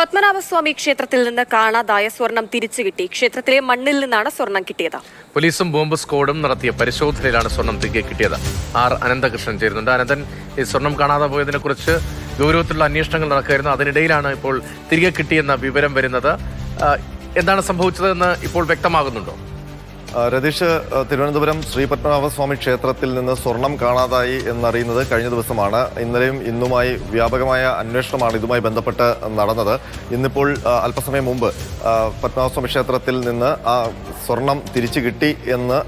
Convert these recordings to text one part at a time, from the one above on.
പത്മനാഭസ്വാമി ക്ഷേത്രത്തിൽ നിന്ന് കാണാതായ സ്വർണം തിരിച്ചു കിട്ടി. ക്ഷേത്രത്തിലെ മണ്ണിൽ നിന്നാണ് സ്വർണം കിട്ടിയത്. പോലീസും ബോംബ് സ്ക്വാഡും നടത്തിയ പരിശോധനയിലാണ് സ്വർണം തിരികെ കിട്ടിയത്. ആർ അനന്തകൃഷ്ണൻ ചേരുന്നുണ്ട്. അനന്തൻ, ഈ സ്വർണം കാണാതെ പോയതിനെ കുറിച്ച് ഗൗരവത്തിലുള്ള അന്വേഷണങ്ങൾ നടക്കുകയായിരുന്നു. അതിനിടയിലാണ് ഇപ്പോൾ തിരികെ കിട്ടിയെന്ന വിവരം വരുന്നത്. എന്താണ് സംഭവിച്ചതെന്ന് ഇപ്പോൾ വ്യക്തമാകുന്നുണ്ടോ? രതീഷ്, തിരുവനന്തപുരം ശ്രീ പത്മനാഭസ്വാമി ക്ഷേത്രത്തിൽ നിന്ന് സ്വർണം കാണാതായി എന്നറിയുന്നത് കഴിഞ്ഞ ദിവസമാണ്. ഇന്നലെയും ഇന്നുമായി വ്യാപകമായ അന്വേഷണമാണ് ഇതുമായി ബന്ധപ്പെട്ട് നടന്നത്. ഇന്നിപ്പോൾ അല്പസമയം മുമ്പ് പത്മനാഭസ്വാമി ക്ഷേത്രത്തിൽ നിന്ന് ആ സ്വർണം തിരിച്ചു കിട്ടി എന്ന്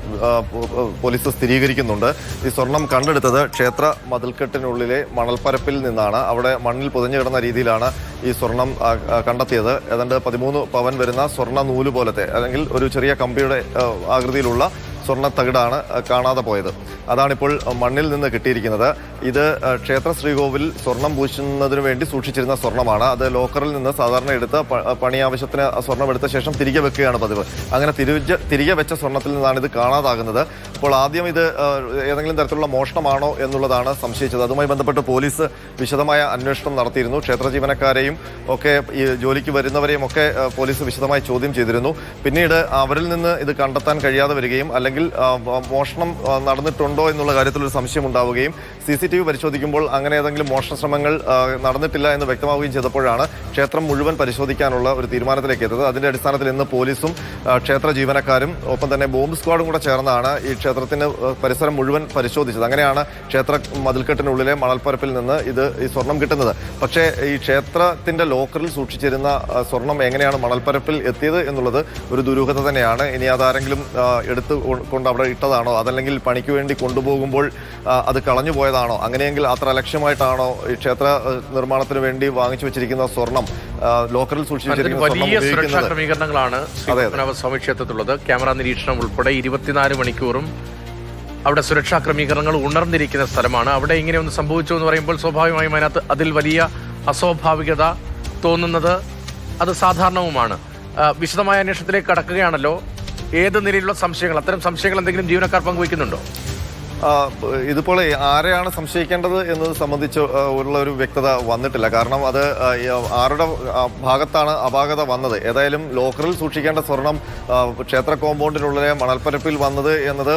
പോലീസ് സ്ഥിരീകരിക്കുന്നുണ്ട്. ഈ സ്വർണം കണ്ടെടുത്തത് ക്ഷേത്ര മതിൽക്കെട്ടിനുള്ളിലെ മണൽപ്പരപ്പിൽ നിന്നാണ്. അവിടെ മണ്ണിൽ പുതഞ്ഞു കിടന്ന രീതിയിലാണ് ഈ സ്വർണം കണ്ടെത്തിയത്. ഏതാണ്ട് 13 പവൻ വരുന്ന സ്വർണ്ണ നൂല് പോലത്തെ, അല്ലെങ്കിൽ ഒരു ചെറിയ കമ്പിയുടെ ആകൃതിയിലുള്ള സ്വർണ്ണത്തകിടാണ് കാണാതെ പോയത്. അതാണിപ്പോൾ മണ്ണിൽ നിന്ന് കിട്ടിയിരിക്കുന്നത്. ഇത് ക്ഷേത്ര ശ്രീകോവിൽ സ്വർണം പൂശുന്നതിന് വേണ്ടി സൂക്ഷിച്ചിരുന്ന സ്വർണ്ണമാണ്. അത് ലോക്കറിൽ നിന്ന് സാധാരണ എടുത്ത് പണി ആവശ്യത്തിന് സ്വർണം എടുത്ത ശേഷം തിരികെ വെക്കുകയാണ് പതിവ്. അങ്ങനെ തിരികെ വെച്ച സ്വർണ്ണത്തിൽ നിന്നാണ് ഇത് കാണാതാകുന്നത്. അപ്പോൾ ആദ്യം ഇത് ഏതെങ്കിലും തരത്തിലുള്ള മോഷണമാണോ എന്നുള്ളതാണ് സംശയിച്ചത്. അതുമായി ബന്ധപ്പെട്ട് പോലീസ് വിശദമായ അന്വേഷണം നടത്തിയിരുന്നു. ക്ഷേത്ര ജീവനക്കാരെയും ഒക്കെ ഈ ജോലിക്ക് വരുന്നവരെയും ഒക്കെ പോലീസ് വിശദമായി ചോദ്യം ചെയ്തിരുന്നു. പിന്നീട് അവരിൽ നിന്ന് ഇത് കണ്ടെത്താൻ കഴിയാതെ വരികയും അല്ലെങ്കിൽ മോഷണം നടന്നിട്ടുണ്ടോ എന്നുള്ള കാര്യത്തിൽ ഒരു സംശയം ഉണ്ടാവുകയും CCTV പരിശോധിക്കുമ്പോൾ അങ്ങനെ ഏതെങ്കിലും മോഷണ ശ്രമങ്ങൾ നടന്നിട്ടില്ല എന്ന് വ്യക്തമാവുകയും ചെയ്തപ്പോഴാണ് ക്ഷേത്രം മുഴുവൻ പരിശോധിക്കാനുള്ള ഒരു തീരുമാനത്തിലേക്ക് എത്തിയത്. അതിന്റെ അടിസ്ഥാനത്തിൽ ഇന്ന് പോലീസും ക്ഷേത്ര ജീവനക്കാരും ഒപ്പം തന്നെ ബോംബ് സ്ക്വാഡും കൂടെ ചേർന്നാണ് ഈ ക്ഷേത്രത്തിന് പരിസരം മുഴുവൻ പരിശോധിച്ചത്. അങ്ങനെയാണ് ക്ഷേത്ര മതിൽക്കെട്ടിനുള്ളിലെ മണൽപ്പരപ്പിൽ നിന്ന് ഈ സ്വർണം കിട്ടുന്നത്. പക്ഷേ ഈ ക്ഷേത്രത്തിന്റെ ലോക്കറിൽ സൂക്ഷിച്ചിരുന്ന സ്വർണം എങ്ങനെയാണ് മണൽപ്പരപ്പിൽ എത്തിയത് എന്നുള്ളത് ഒരു ദുരൂഹത തന്നെയാണ്. ഇനി അതാരെങ്കിലും കൊണ്ട് അവിടെ ഇട്ടതാണോ, അതല്ലെങ്കിൽ പണിക്ക് വേണ്ടി കൊണ്ടുപോകുമ്പോൾ അത് കളഞ്ഞു പോയതാണോ, അങ്ങനെയെങ്കിൽ അത്ര ലക്ഷ്യമായിട്ടാണോ ഈ ക്ഷേത്ര നിർമ്മാണത്തിന് വേണ്ടി വാങ്ങിച്ചു വെച്ചിരിക്കുന്ന സ്വർണം ലോക്കറിൽ സൂക്ഷിച്ചിരിക്കുന്ന വലിയ സുരക്ഷാ ക്രമീകരണങ്ങളാണ് പത്മനാഭസ്വാമി ക്ഷേത്രത്തിലുള്ളത്. ക്യാമറ നിരീക്ഷണം ഉൾപ്പെടെ 24 മണിക്കൂറും അവിടെ സുരക്ഷാ ക്രമീകരണങ്ങൾ ഉണർന്നിരിക്കുന്ന സ്ഥലമാണ്. അവിടെ ഇങ്ങനെ ഒന്ന് സംഭവിച്ചു എന്ന് പറയുമ്പോൾ സ്വാഭാവികമായും അതിൽ വലിയ അസ്വാഭാവികത തോന്നുന്നത് അത് സാധാരണവുമാണ്. വിശദമായ അന്വേഷണത്തിലേക്ക് കടക്കുകയാണല്ലോ. ഏത് നിലയിലുള്ള സംശയങ്ങൾ, അത്തരം സംശയങ്ങൾ എന്തെങ്കിലും ജീവനക്കാർ പങ്കുവയ്ക്കുന്നുണ്ടോ? ഇതിപ്പോൾ ആരെയാണ് സംശയിക്കേണ്ടത് എന്നത് സംബന്ധിച്ച് ഉള്ള ഒരു വ്യക്തത വന്നിട്ടില്ല. കാരണം അത് ആരുടെ ഭാഗത്താണ് അപാകത വന്നത്. ഏതായാലും ലോക്കറിൽ സൂക്ഷിക്കേണ്ട സ്വർണം ക്ഷേത്ര കോമ്പൗണ്ടിനുള്ളിലെ മണൽപ്പരപ്പിൽ വന്നത് എന്നത്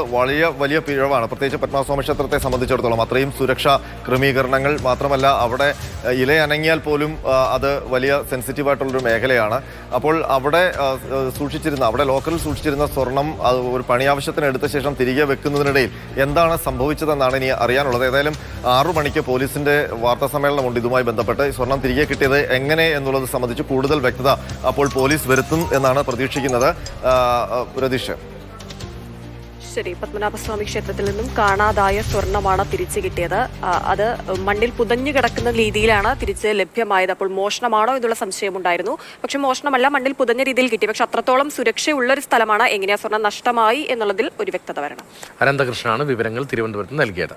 വലിയ പിഴവാണ്. പ്രത്യേകിച്ച് പത്മനാഭസ്വാമി ക്ഷേത്രത്തെ സംബന്ധിച്ചിടത്തോളം അത്രയും സുരക്ഷാ ക്രമീകരണങ്ങൾ, മാത്രമല്ല അവിടെ ഇലയനങ്ങിയാൽ പോലും അത് വലിയ സെൻസിറ്റീവായിട്ടുള്ളൊരു മേഖലയാണ്. അപ്പോൾ അവിടെ ലോക്കറിൽ സൂക്ഷിച്ചിരുന്ന സ്വർണം ഒരു പണിയാവശ്യത്തിന് എടുത്ത ശേഷം തിരികെ വെക്കുന്നതിനിടയിൽ എന്താണ് സംഭവിച്ചതെന്നാണ് ഇനി അറിയാനുള്ളത്. ഏതായാലും 6 മണിക്ക് പോലീസിന്റെ വാർത്താ സമ്മേളനമുണ്ട് ഇതുമായി ബന്ധപ്പെട്ട്. സ്വർണം തിരികെ കിട്ടിയത് എങ്ങനെ എന്നുള്ളത് സംബന്ധിച്ച് കൂടുതൽ വ്യക്തത അപ്പോൾ പോലീസ് വരുത്തും എന്നാണ് പ്രതീക്ഷിക്കുന്നത്. രതീഷ്, ശരി, പത്മനാഭസ്വാമി ക്ഷേത്രത്തിൽ നിന്നും കാണാതായ സ്വർണമാണ് തിരിച്ചു കിട്ടിയത്. അത് മണ്ണിൽ പുതഞ്ഞു കിടക്കുന്ന രീതിയിലാണ് തിരിച്ച് ലഭ്യമായത്. അപ്പോൾ മോഷണമാണോ എന്നുള്ള സംശയമുണ്ടായിരുന്നു. പക്ഷെ മോഷണമല്ല, മണ്ണിൽ പുതഞ്ഞ രീതിയിൽ കിട്ടി. പക്ഷെ അത്രത്തോളം സുരക്ഷയുള്ളൊരു സ്ഥലമാണ്. എങ്ങനെയാ സ്വർണം നഷ്ടമായി എന്നുള്ളതിൽ ഒരു വ്യക്തത വരണം. അനന്തകൃഷ്ണനാണ് വിവരങ്ങൾ തിരുവനന്തപുരത്ത് നൽകിയത്.